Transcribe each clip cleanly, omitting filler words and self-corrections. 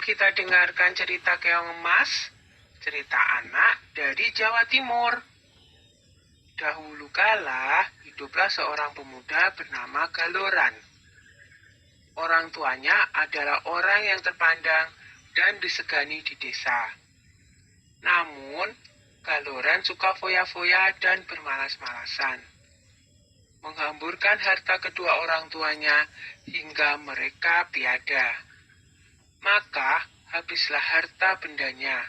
kita dengarkan cerita Keong Emas, cerita anak dari Jawa Timur. Dahulu kala, hiduplah seorang pemuda bernama Galoran. Orang tuanya adalah orang yang terpandang dan disegani di desa. Namun, Galoran suka foya-foya dan bermalas-malasan. Menghamburkan harta kedua orang tuanya hingga mereka tiada. Maka habislah harta bendanya.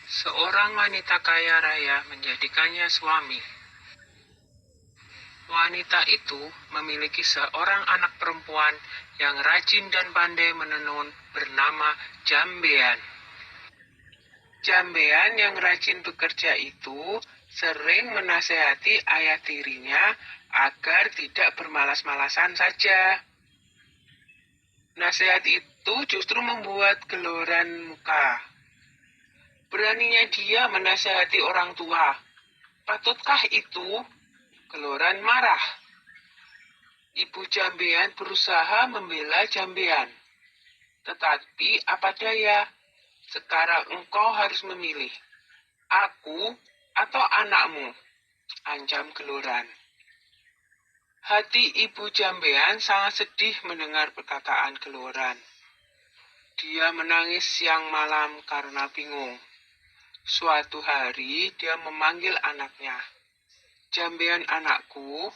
Seorang wanita kaya raya menjadikannya suami. Wanita itu memiliki seorang anak perempuan yang rajin dan pandai menenun bernama Jambean. Jambean yang rajin bekerja itu sering menasehati ayah tirinya agar tidak bermalas-malasan saja. Nasihat itu justru membuat Galoran muka. Beraninya dia menasehati orang tua. Patutkah itu? Galoran marah. Ibu Jambean berusaha membela Jambean. Tetapi apa daya? Sekarang engkau harus memilih. Aku atau anakmu, ancam Galoran. Hati ibu Jambean sangat sedih mendengar perkataan Galoran. Dia menangis siang malam karena bingung. Suatu hari dia memanggil anaknya. Jambean anakku,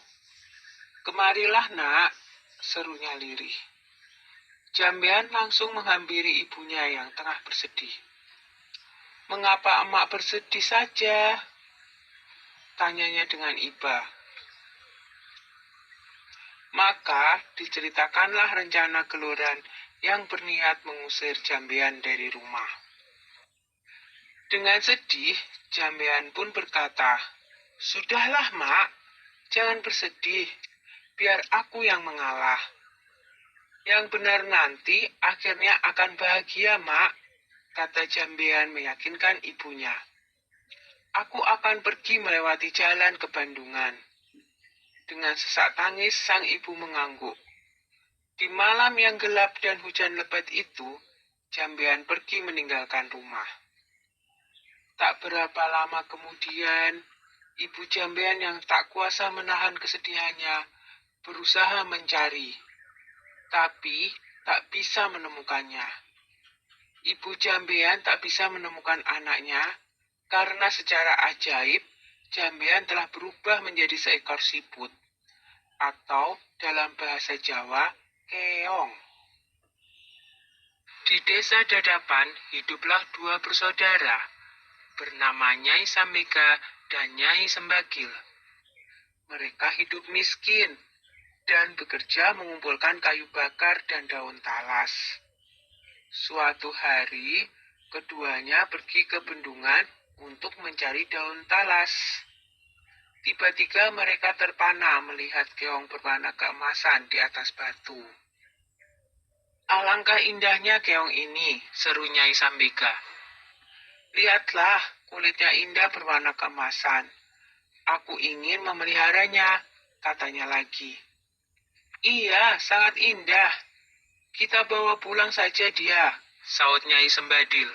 kemarilah nak, serunya lirih. Jambean langsung menghampiri ibunya yang tengah bersedih. Mengapa emak bersedih saja? Tanyanya dengan iba. Maka diceritakanlah rencana Galoran yang berniat mengusir Jambean dari rumah. Dengan sedih, Jambean pun berkata, "Sudahlah, Mak, jangan bersedih, biar aku yang mengalah. Yang benar nanti akhirnya akan bahagia, Mak," kata Jambean meyakinkan ibunya. "Aku akan pergi melewati jalan ke Bandungan." Dengan sesak tangis sang ibu mengangguk. Di malam yang gelap dan hujan lebat itu, Jambean pergi meninggalkan rumah. Tak berapa lama kemudian, ibu Jambean yang tak kuasa menahan kesedihannya berusaha mencari, tapi tak bisa menemukannya. Ibu Jambean tak bisa menemukan anaknya karena secara ajaib Jambean telah berubah menjadi seekor siput, atau dalam bahasa Jawa, keong. Di desa Dadapan hiduplah dua bersaudara, bernama Nyai Sambega dan Nyai Sembagil. Mereka hidup miskin dan bekerja mengumpulkan kayu bakar dan daun talas. Suatu hari, keduanya pergi ke bendungan untuk mencari daun talas. Tiba-tiba mereka terpana melihat keong berwarna keemasan di atas batu. "Alangkah indahnya keong ini," seru Nyai Sambega. "Lihatlah, kulitnya indah berwarna keemasan. Aku ingin memeliharanya," katanya lagi. "Iya, sangat indah. Kita bawa pulang saja dia," saut Nyai Sembadil.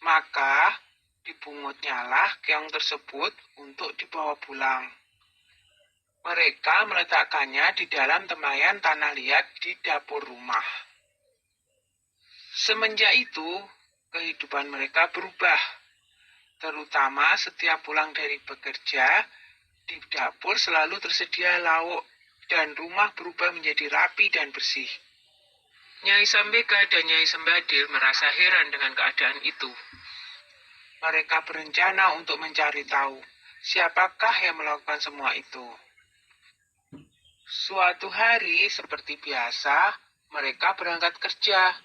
Maka dibunguttnyalah keong tersebut untuk dibawa pulang. Mereka meletakkannya di dalam tempayan tanah liat di dapur rumah. Semenjak itu, kehidupan mereka berubah. Terutama setiap pulang dari bekerja, di dapur selalu tersedia lauk dan rumah berubah menjadi rapi dan bersih. Nyai Sambega dan Nyai Sembadil merasa heran dengan keadaan itu. Mereka berencana untuk mencari tahu siapakah yang melakukan semua itu. Suatu hari, seperti biasa, mereka berangkat kerja.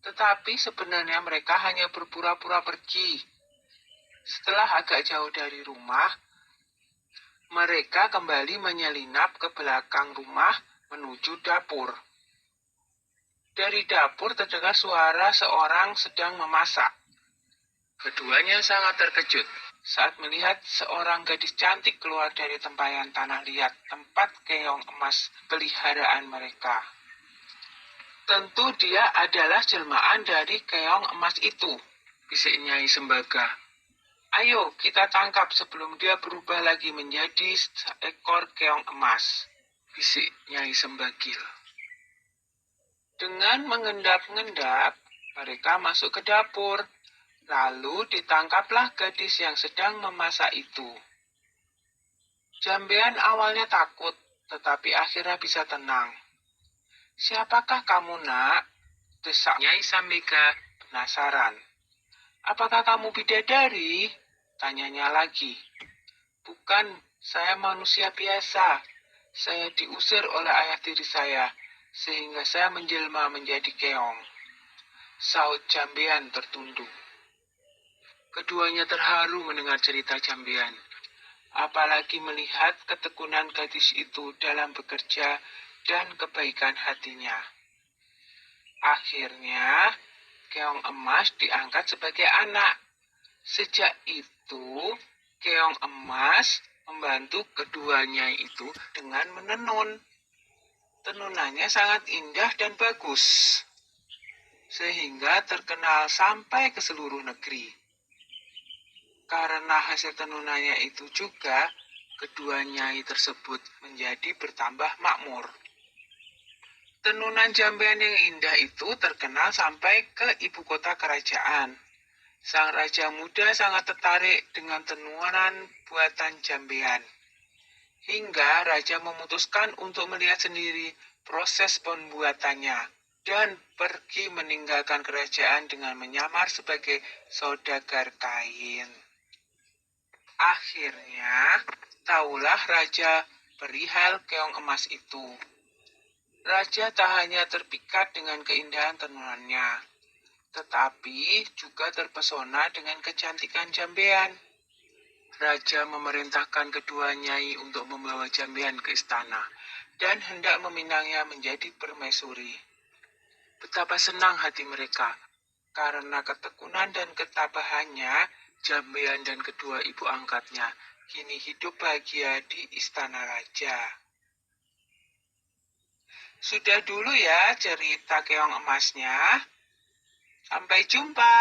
Tetapi sebenarnya mereka hanya berpura-pura pergi. Setelah agak jauh dari rumah, mereka kembali menyelinap ke belakang rumah menuju dapur. Dari dapur terdengar suara seorang sedang memasak. Keduanya sangat terkejut saat melihat seorang gadis cantik keluar dari tempayan tanah liat tempat keong emas peliharaan mereka. Tentu dia adalah jelmaan dari keong emas itu, bisik Nyai Sembaga. Ayo kita tangkap sebelum dia berubah lagi menjadi seekor keong emas, bisik Nyai Sembagil. Dengan mengendap-endap, mereka masuk ke dapur. Lalu ditangkaplah gadis yang sedang memasak itu. Jambean awalnya takut, tetapi akhirnya bisa tenang. Siapakah kamu, nak? Desak Nyai Sambika penasaran. Apakah kamu bidadari? Tanyanya lagi. Bukan, saya manusia biasa. Saya diusir oleh ayah tiri saya, sehingga saya menjelma menjadi keong. Saut Jambean tertunduk. Keduanya terharu mendengar cerita Jambean. Apalagi melihat ketekunan gadis itu dalam bekerja dan kebaikan hatinya. Akhirnya, keong emas diangkat sebagai anak. Sejak itu, keong emas membantu keduanya itu dengan menenun. Tenunannya sangat indah dan bagus, sehingga terkenal sampai ke seluruh negeri. Karena hasil tenunannya itu juga, kedua nyai tersebut menjadi bertambah makmur. Tenunan Jambean yang indah itu terkenal sampai ke ibu kota kerajaan. Sang raja muda sangat tertarik dengan tenunan buatan Jambean. Hingga raja memutuskan untuk melihat sendiri proses pembuatannya dan pergi meninggalkan kerajaan dengan menyamar sebagai saudagar kain. Akhirnya, tahulah raja perihal keong emas itu. Raja tak hanya terpikat dengan keindahan tenunannya, tetapi juga terpesona dengan kecantikan Jambean. Raja memerintahkan kedua nyai untuk membawa Jambean ke istana dan hendak meminangnya menjadi permaisuri. Betapa senang hati mereka, karena ketekunan dan ketabahannya, Jambean dan kedua ibu angkatnya kini hidup bahagia di istana raja. Sudah dulu ya cerita keong emasnya. Sampai jumpa.